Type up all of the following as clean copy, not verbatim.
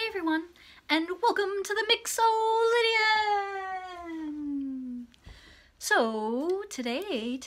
Hi everyone, and welcome to the Mix-o-Lydian! So today,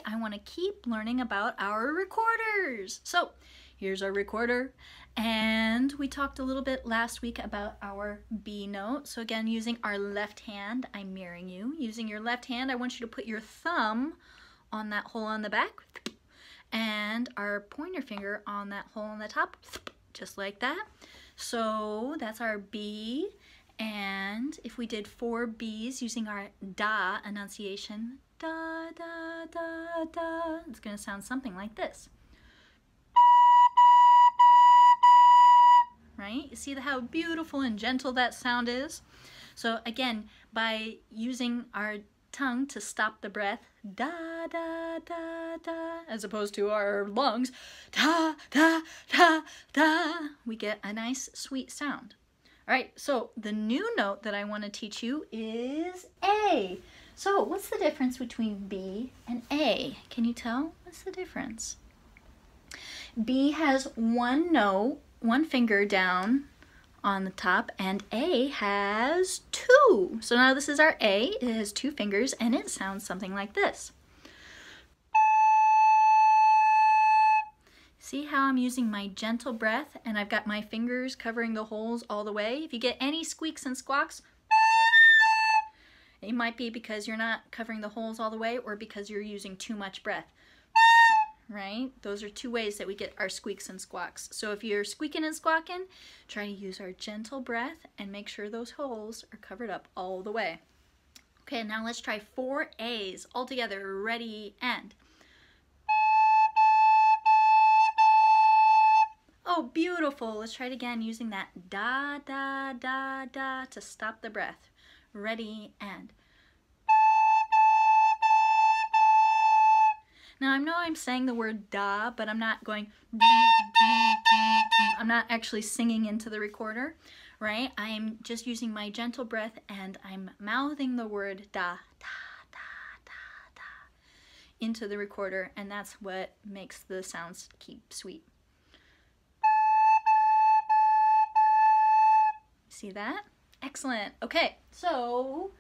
I want to keep learning about our recorders. So here's our recorder, and we talked a little bit last week about our B note. So again, using our left hand, I'm mirroring you. Using your left hand, I want you to put your thumb on that hole on the back, and our pointer finger on that hole on the top, just like that. So that's our B, and if we did 4 B's using our da enunciation, da, da, da, da, it's going to sound something like this. Right? You see how beautiful and gentle that sound is? So again, by using our tongue to stop the breath, da, da, da, da, as opposed to our lungs, da, da, da, da, we get a nice sweet sound. All right, so the new note that I want to teach you is A. So what's the difference between B and A? Can you tell? What's the difference? B has one note, one finger down on the top, and A has 2. So now this is our A. It has 2 fingers, and it sounds something like this. See how I'm using my gentle breath, and I've got my fingers covering the holes all the way? If you get any squeaks and squawks, it might be because you're not covering the holes all the way, or because you're using too much breath. Right? Those are 2 ways that we get our squeaks and squawks. So if you're squeaking and squawking, try to use our gentle breath and make sure those holes are covered up all the way. Okay, now let's try 4 A's all together. Ready, and. Oh, beautiful. Let's try it again using that da, da, da, da to stop the breath. Ready, and. Now I know I'm saying the word da, but I'm not going, I'm not actually singing into the recorder, right? I'm just using my gentle breath, and I'm mouthing the word da, da, da, da, da into the recorder, and that's what makes the sounds keep sweet. See that? Excellent. Okay, so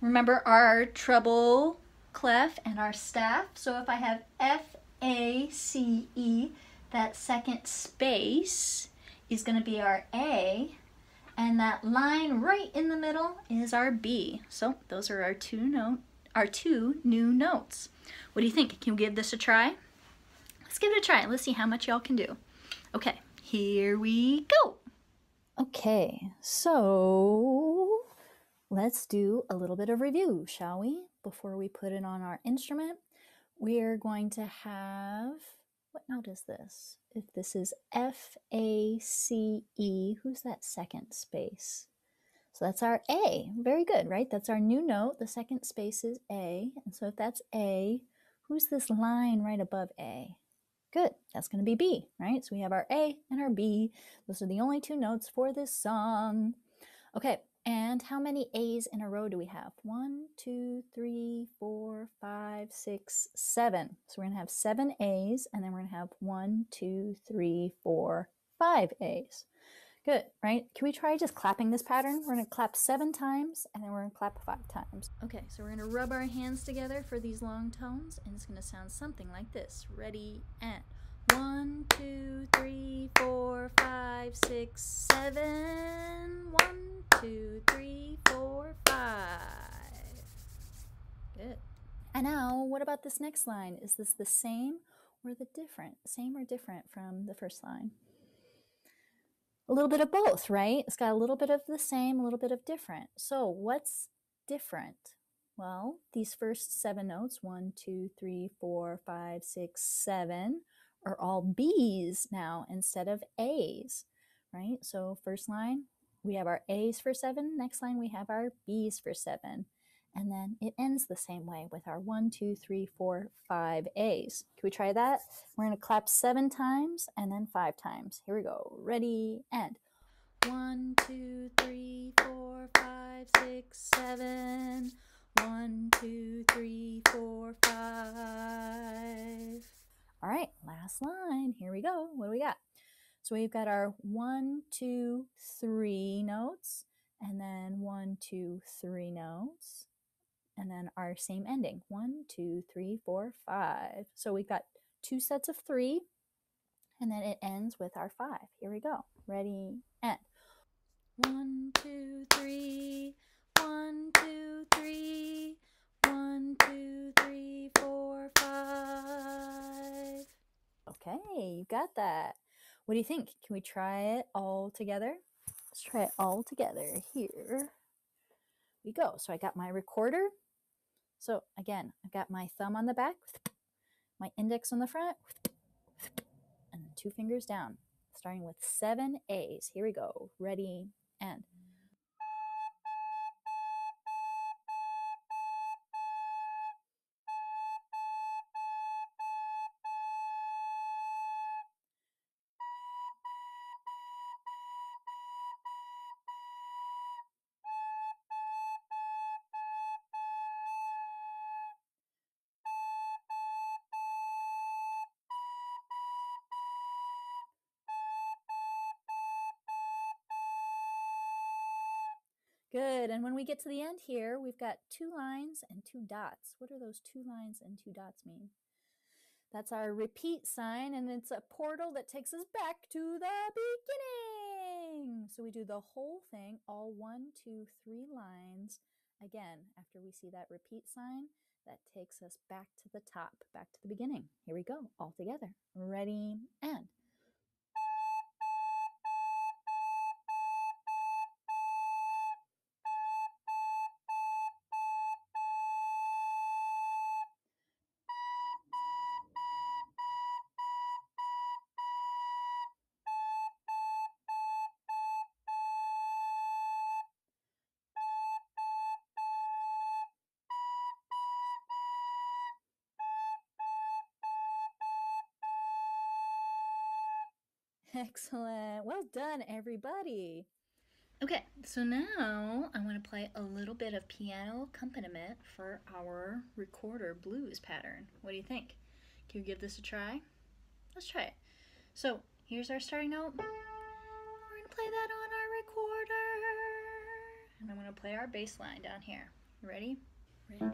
remember our treble clef and our staff. So if I have F-A-C-E, that second space is going to be our A, and that line right in the middle is our B. So those are our two new notes. What do you think? Can we give this a try? Let's give it a try. Let's see how much y'all can do. Okay, here we go. Okay, so let's do a little bit of review, shall we? Before we put it on our instrument, we're going to have, what note is this? If this is F-A-C-E, who's that second space? So that's our A. Very good, right? That's our new note. The second space is A. And so if that's A, who's this line right above A? Good, that's going to be B, right? So we have our A and our B. Those are the only 2 notes for this song. Okay. And how many A's in a row do we have? 1, 2, 3, 4, 5, 6, 7. So we're going to have 7 A's, and then we're going to have 1, 2, 3, 4, 5 A's. Good, right? Can we try just clapping this pattern? We're going to clap 7 times, and then we're going to clap 5 times. Okay, so we're going to rub our hands together for these long tones, and it's going to sound something like this. Ready, and 1, 2, 3, 4, 5, 6, 7. 1, 2, 3, 4, 5. Good. And now, what about this next line? Is this the same or the different? Same or different from the first line? A little bit of both, right? It's got a little bit of the same, a little bit of different. So what's different? Well, these first 7 notes, 1, 2, 3, 4, 5, 6, 7, are all B's now instead of A's, right? So first line, we have our A's for 7. Next line, we have our B's for 7. And then it ends the same way with our 1, 2, 3, 4, 5 A's. Can we try that? We're going to clap 7 times and then 5 times. Here we go. Ready, and 1, 2, 3, 4, 5, 6, 7. 1, 2, 3, 4, 5. All right, last line. Here we go. What do we got? So we've got our 1, 2, 3 notes, and then 1, 2, 3 notes, and then our same ending, 1, 2, 3, 4, 5. So we've got 2 sets of 3, and then it ends with our 5. Here we go. Ready, and 1, 2, 3, 1, 2, 3, 1, 2, 3, 4, 5. Okay, you got that. What do you think? Can we try it all together? Let's try it all together. Here we go. So I got my recorder. So again, I've got my thumb on the back, my index on the front, and 2 fingers down, starting with 7 A's. Here we go. Ready, and good. And when we get to the end here, we've got 2 lines and 2 dots. What do those 2 lines and 2 dots mean? That's our repeat sign, and it's a portal that takes us back to the beginning. So we do the whole thing, all 1, 2, 3 lines. Again, after we see that repeat sign, that takes us back to the top, back to the beginning. Here we go, all together. Ready, and excellent. Well done, everybody. Okay, so now I want to play a little bit of piano accompaniment for our recorder blues pattern. What do you think? Can you give this a try? Let's try it. So here's our starting note. We're going to play that on our recorder. And I'm going to play our bass line down here. You ready? Ready.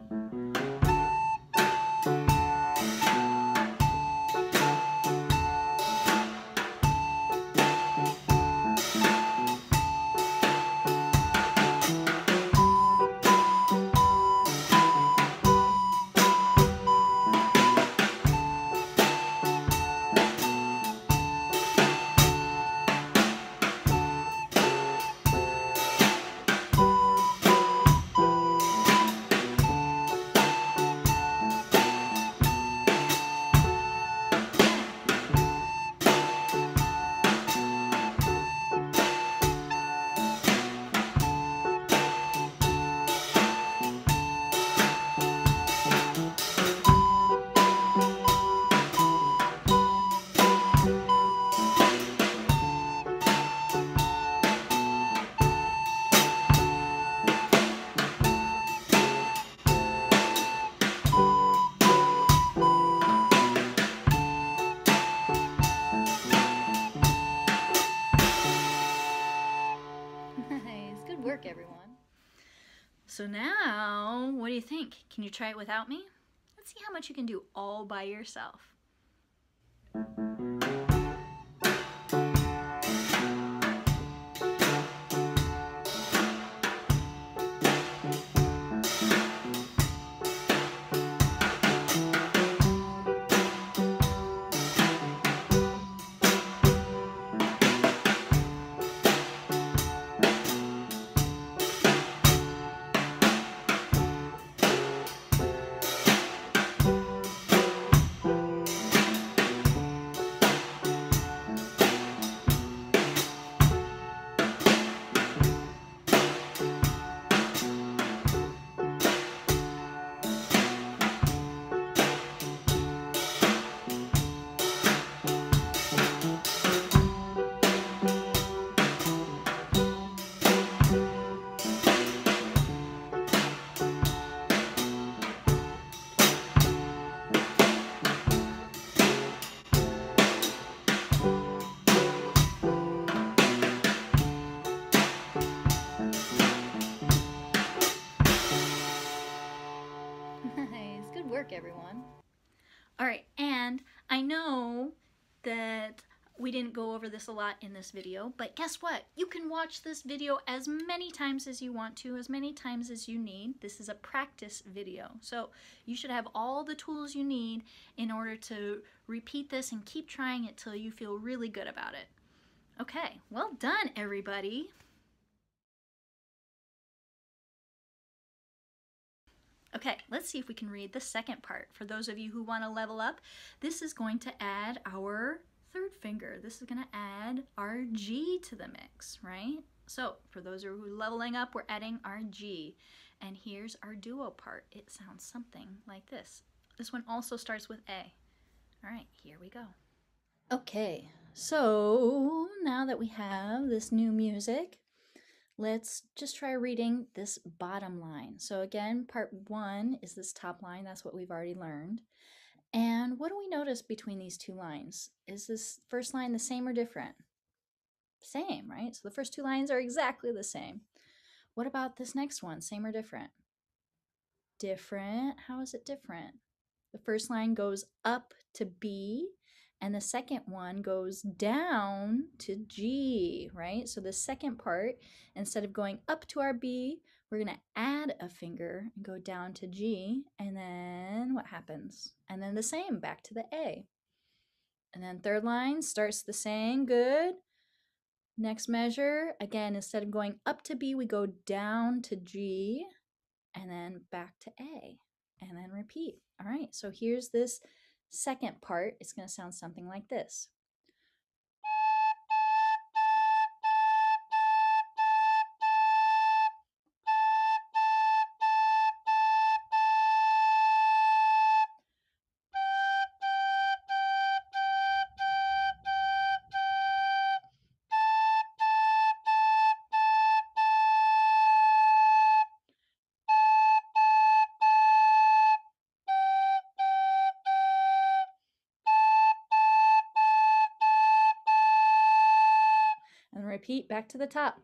Nice. Good work, everyone. So now, what do you think? Can you try it without me? Let's see how much you can do all by yourself. everyone. All right, and I know that we didn't go over this a lot in this video, but guess what? You can watch this video as many times as you want to, as many times as you need. This is a practice video, so you should have all the tools you need in order to repeat this and keep trying it till you feel really good about it. Okay, well done, everybody. Okay, let's see if we can read the second part. For those of you who want to level up, this is going to add our third finger. This is going to add our G to the mix, right? So for those of you who are leveling up, we're adding our G. And here's our duo part. It sounds something like this. This one also starts with A. All right, here we go. Okay, so now that we have this new music, let's just try reading this bottom line. So again, part 1 is this top line. That's what we've already learned. And what do we notice between these two lines? Is this first line the same or different? Same, right? So the first two lines are exactly the same. What about this next one? Same or different? Different. How is it different? The first line goes up to B, and the second one goes down to G, right? So the second part, instead of going up to our B, we're going to add a finger and go down to G, and then what happens? And then the same, back to the A. And then third line starts the same, good. Next measure, again, instead of going up to B, we go down to G, and then back to A, and then repeat. All right, so here's this second part. It's going to sound something like this. And repeat back to the top.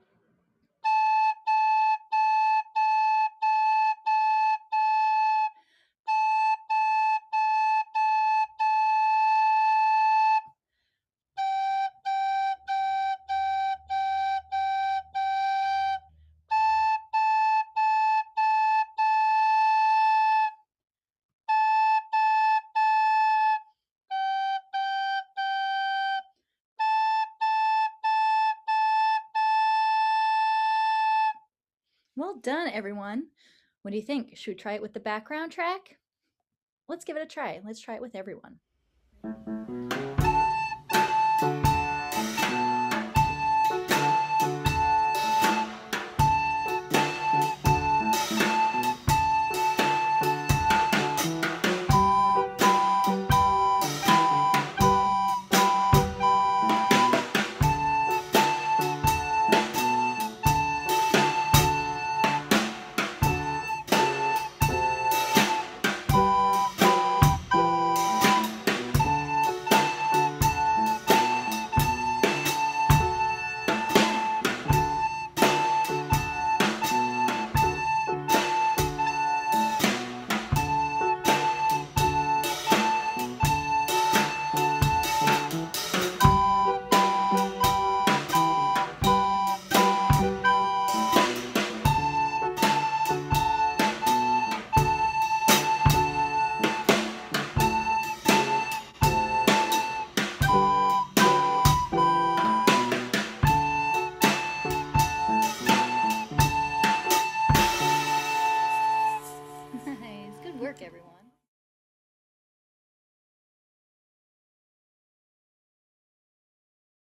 Well done, everyone. What do you think? Should we try it with the background track? Let's give it a try. Let's try it with everyone. Nice. Good work, everyone.